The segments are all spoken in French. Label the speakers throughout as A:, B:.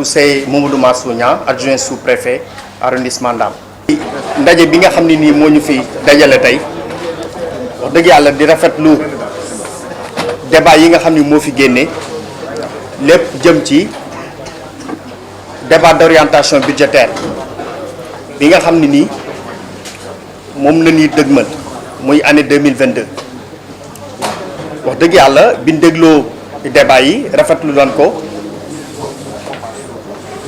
A: c'est Mamadou Massounia, adjoint sous-préfet arrondissement Ndam. ndaje bi nga xam ne nii moo ñu fi dajale tey wax dëgg yàlla di rafetlu débat yi nga xam ni moo fi génne lépp jëm ci débat d'orientation budgétaire bi nga xam ne nii moom la ñuy dëgmal muy année 2022 wax dëgg yàlla bi ñu dégloo débat yi rafetlu doon ko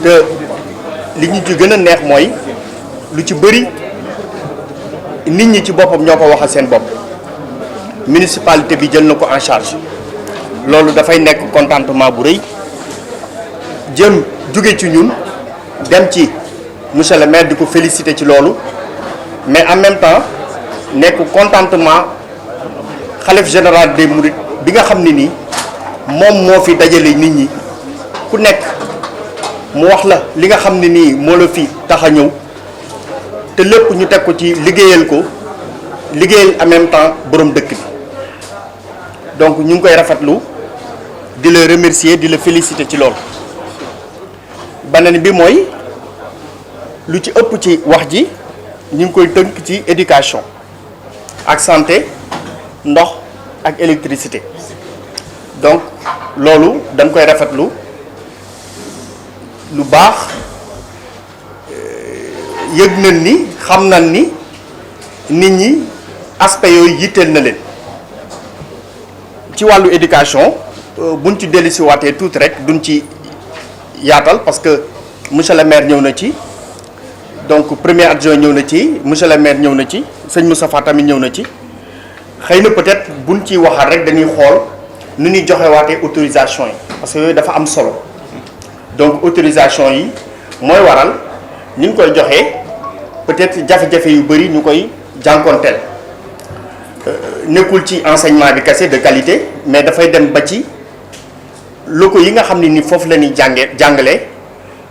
A: te li ñu ci gën a neex mooy lu ci bëri nit ñi ci boppam ñoo ko waxal seen bopp municipalité bi jël na ko en charge loolu dafay nekk contentement bu rëy jëm jóge ci ñun dem ci monsieur le maire di ko féliciter ci loolu mais en même temps nekk contentement xalif général des mourides bi nga xam ne nii moom moo fi dajale nit ñi ku nekk mu wax la li nga xam ne nii moo la fi tax a ñëw te lépp ñu teg ko ci liggéeyal en même temps borom dëkk bi donc ñu ngi koy rafetlu di la remercier di la féliciter ci loolu. beneen bi mooy lu ci ëpp ci wax ji ñu ngi koy tënk ci éducation ak santé ndox ak électricité donc loolu dañ koy rafetlu lu baax. yëg nañ ni xam nañ ni nit ñi aspect yooyu yitteel na leen ci wàllu éducation buñ ci dellusi waatee tuuti rek duñ ci yaatal parce que monsieur le maire ñëw na ci donc premier adjoint ñëw na ci monsieur le maire ñëw na ci sëñ Moustapha tamit ñëw na ci xëy na peut-être buñ ci waxaat rek dañuy xool nu ñuy joxe waatee autorisation yi parce que yooyu dafa am solo donc autorisation yi mooy waral ni ñu koy joxee peut-être jafe-jafe yu bëri ñu koy jànkonteel nekkul ci enseignement bi kese de qualité mais dafay dem ba ci locaux yi nga xam ne ni foofu la ñuy jàngale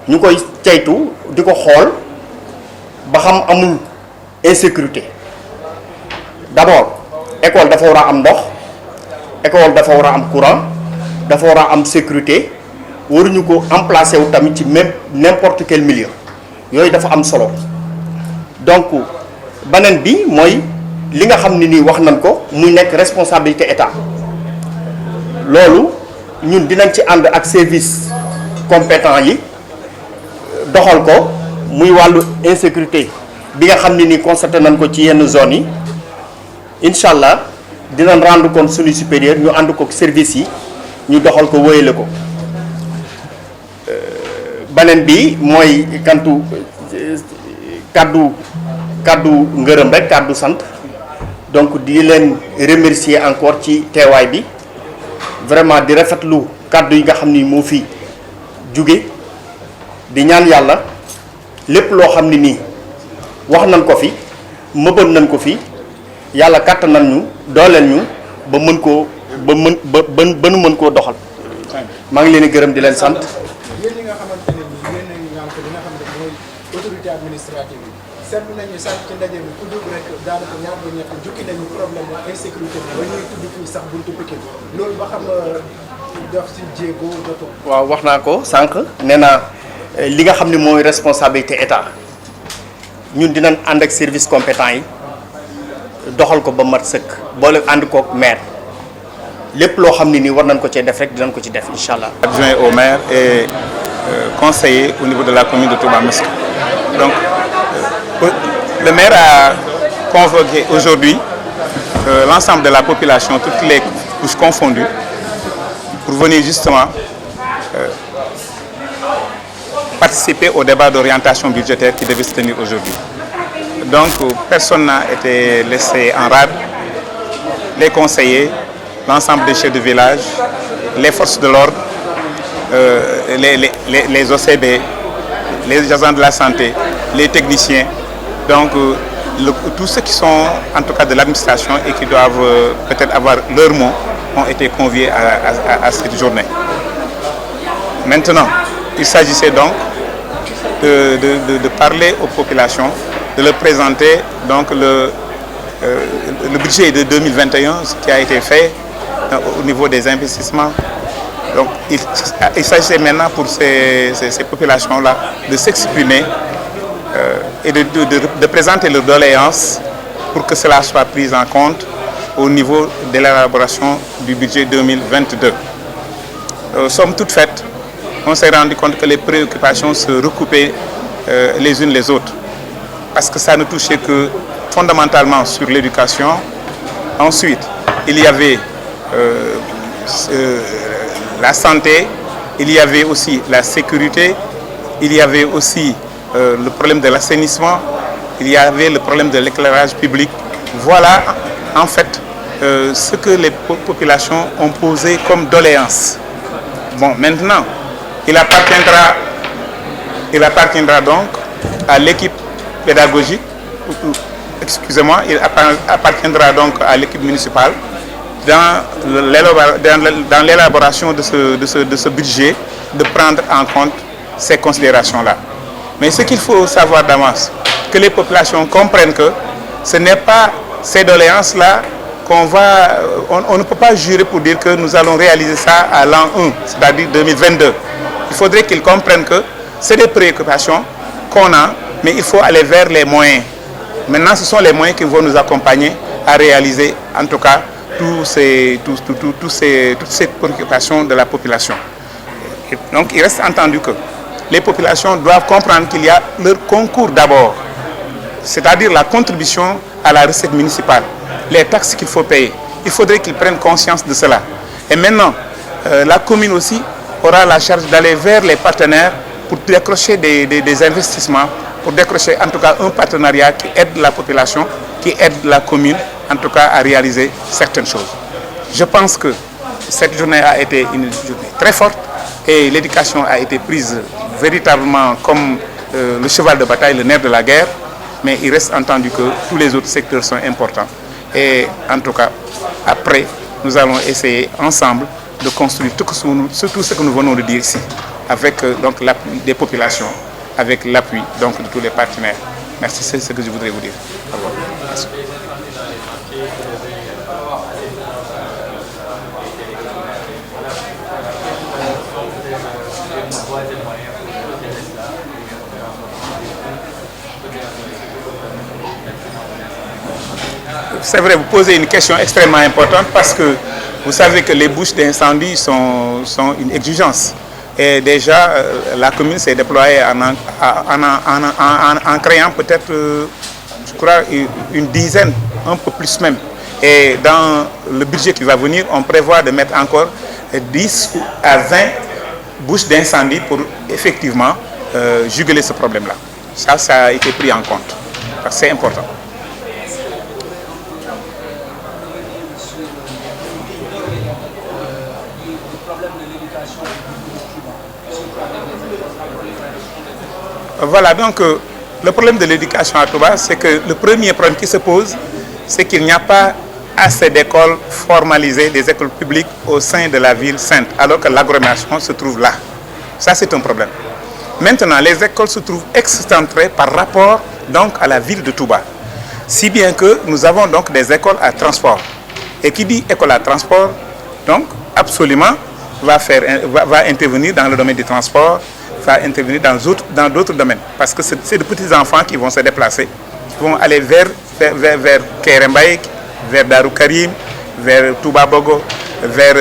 A: ñu koy ceytu di ko xool ba xam amul insécurité d'abord école dafa war a am ndox école dafa war a am courant dafa war a am sécurité waruñu ko emplacer wu tamit ci même n'importe quel milieu yooyu dafa am solo donc beneen bi mooy li nga xam ne nii wax nañ ko muy nekk responsabilité état loolu ñun dinañ ci ànd ak service compétent yi doxal ko muy wàllu insécurité bi nga xam ne nii constaté nañ ko ci yenn zones yi incha allah dinañ rendre compte suñu supérieur ñu ànd ko service yi ñu doxal ko wóyale ko beneen bi mooy kaddu ngërëm rek kaddu sant donc di leen remercier encore ci teewaay bi vraiment di rafetlu kaddu yi nga xam ni moo fi jóge di ñaan yàlla lépp loo xam ne nii wax nañ ko fi mëbët nañ ko fi yàlla kàttan nañ ñu dooleel ñu ba mën koo ba nu mën koo doxal maa ngi leen di gërëm di leen sant.
B: autorité administrative bi seetlu nañu sax ci ndaje bi ku dugg rek daanaka ñaar ba ñett jukki nañu problème mu insécurité bi ba ñuy tudd fii sax buntu Pikine loolu ba xam def si jéego jotoo.
A: waaw wax naa ko sànq nee naa li nga xam ne mooy responsabilité état ñun dinañ ànd ak service compétent yi doxal ko ba mat sëkk boole ànd koog maire lépp loo xam ne nii war nañ ko cee def rek dinañ ko ci def incha allah.
C: Adjoint au maire et conseiller au niveau de la commune de Touba Mosquée. Donc, le maire a convoqué aujourd'hui l'ensemble de la population, toutes les couches confondues, pour venir justement participer au débat d'orientation budgétaire qui devait se tenir aujourd'hui. Donc, personne n'a été laissé en rade. Les conseillers, l'ensemble des chefs de village, les forces de l'ordre, les OCB, les agents de la santé, les techniciens, donc tous ceux qui sont en tout cas de l'administration et qui doivent peut-être avoir leur mot ont été conviés à cette journée. Maintenant, il s'agissait donc de parler aux populations, de leur présenter donc le budget de 2021, ce qui a été fait au niveau des investissements, Donc il s'agissait maintenant pour ces populations-là de s'exprimer et de présenter leurs doléances pour que cela soit pris en compte au niveau de l'élaboration du budget 2022. Somme toute faite, on s'est rendu compte que les préoccupations se recoupaient les unes les autres, parce que ça ne touchait que fondamentalement sur l'éducation. Ensuite, il y avait la santé, il y avait aussi la sécurité, il y avait aussi le problème de l'assainissement, il y avait le problème de l'éclairage public. Voilà en fait ce que les populations ont posé comme doléance. Bon, maintenant, il appartiendra donc à l'équipe pédagogique, excusez-moi, il appartiendra donc à l'équipe municipale dans l'élaboration de ce budget de prendre en compte ces considérations-là. Mais ce qu'il faut savoir d'avance, que les populations comprennent que ce n'est pas ces doléances-là qu'on va... On ne peut pas jurer pour dire que nous allons réaliser ça à l'an 1, c'est-à-dire 2022. Il faudrait qu'ils comprennent que c'est des préoccupations qu'on a, mais il faut aller vers les moyens. Maintenant, ce sont les moyens qui vont nous accompagner à réaliser, en tout cas, toutes ces préoccupations de la population. Et donc, il reste entendu que les populations doivent comprendre qu'il y a leur concours d'abord, c'est-à-dire la contribution à la recette municipale, les taxes qu'il faut payer. Il faudrait qu'ils prennent conscience de cela. Et maintenant, la commune aussi aura la charge d'aller vers les partenaires pour décrocher des investissements, pour décrocher en tout cas un partenariat qui aide la population, qui aide la commune en tout cas à réaliser certaines choses. Je pense que cette journée a été une journée très forte et l'éducation a été prise véritablement comme le cheval de bataille, le nerf de la guerre, mais il reste entendu que tous les autres secteurs sont importants. Et en tout cas, après, nous allons essayer ensemble de construire tout ce que nous venons de dire ici, avec donc l'appui des populations, avec l'appui donc de tous les partenaires. Merci, c'est ce que je voudrais vous dire. Merci. C'est vrai, vous posez une question extrêmement importante parce que vous savez que les bouches d'incendie sont une exigence. Et déjà, la commune s'est déployée en créant peut-être, je crois, une dizaine, un peu plus même. Et dans le budget qui va venir, on prévoit de mettre encore 10 à 20 bouches d'incendie pour effectivement juguler ce problème-là. Ça a été pris en compte. C'est important. Voilà, donc le problème de l'éducation à Touba, c'est que le premier problème qui se pose, c'est qu'il n'y a pas assez d'écoles formalisées, des écoles publiques au sein de la ville sainte, alors que l'agglomération se trouve là. Ça, c'est un problème. Maintenant, les écoles se trouvent excentrées par rapport donc à la ville de Touba. Si bien que nous avons donc des écoles à transport. Et qui dit école à transport, donc absolument va intervenir dans le domaine du transport, va intervenir dans d'autres domaines. Parce que c'est de petits enfants qui vont se déplacer, qui vont aller vers Kerembaïk, vers Darou Karim, vers Touba Bogo, vers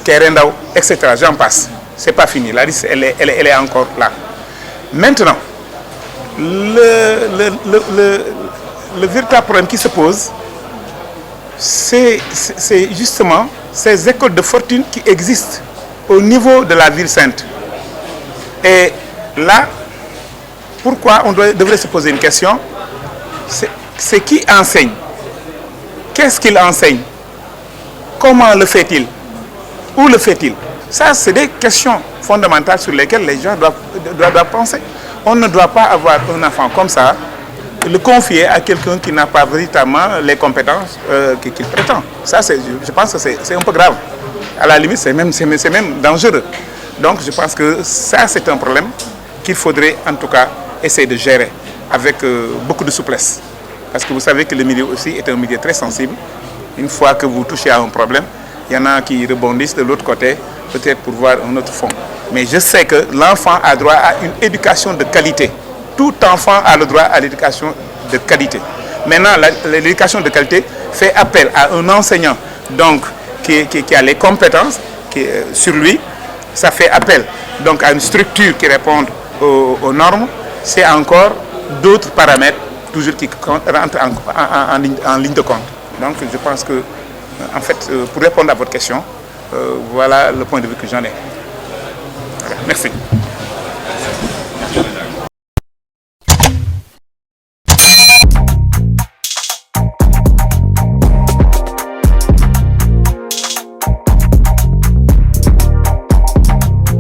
C: Kerendao, etc. J'en passe. C'est pas fini. La liste, elle est encore là. Maintenant, le véritable problème qui se pose, c'est justement ces écoles de fortune qui existent au niveau de la ville sainte. Et là, pourquoi on devrait se poser une question? C'est qui enseigne? Qu'est-ce qu'il enseigne? Comment le fait-il? Où le fait-il? Ça, c'est des questions fondamentales sur lesquelles les gens doivent penser. On ne doit pas avoir un enfant comme ça, le confier à quelqu'un qui n'a pas véritablement les compétences qu'il prétend. Ça, je pense que c'est un peu grave. À la limite, c'est même dangereux. Donc, je pense que ça, c'est un problème qu'il faudrait, en tout cas, essayer de gérer avec beaucoup de souplesse. Parce que vous savez que le milieu aussi est un milieu très sensible. Une fois que vous touchez à un problème, Il y en a qui rebondissent de l'autre côté, peut-être pour voir un autre fond. Mais je sais que l'enfant a droit à une éducation de qualité. Tout enfant a le droit à l'éducation de qualité. Maintenant, l'éducation de qualité fait appel à un enseignant donc, qui a les compétences sur lui. Ça fait appel donc, à une structure qui répond aux normes. C'est encore d'autres paramètres toujours qui rentrent en ligne de compte. Donc je pense que, en fait, pour répondre à votre question, voilà le point de vue que j'en ai. Voilà, merci.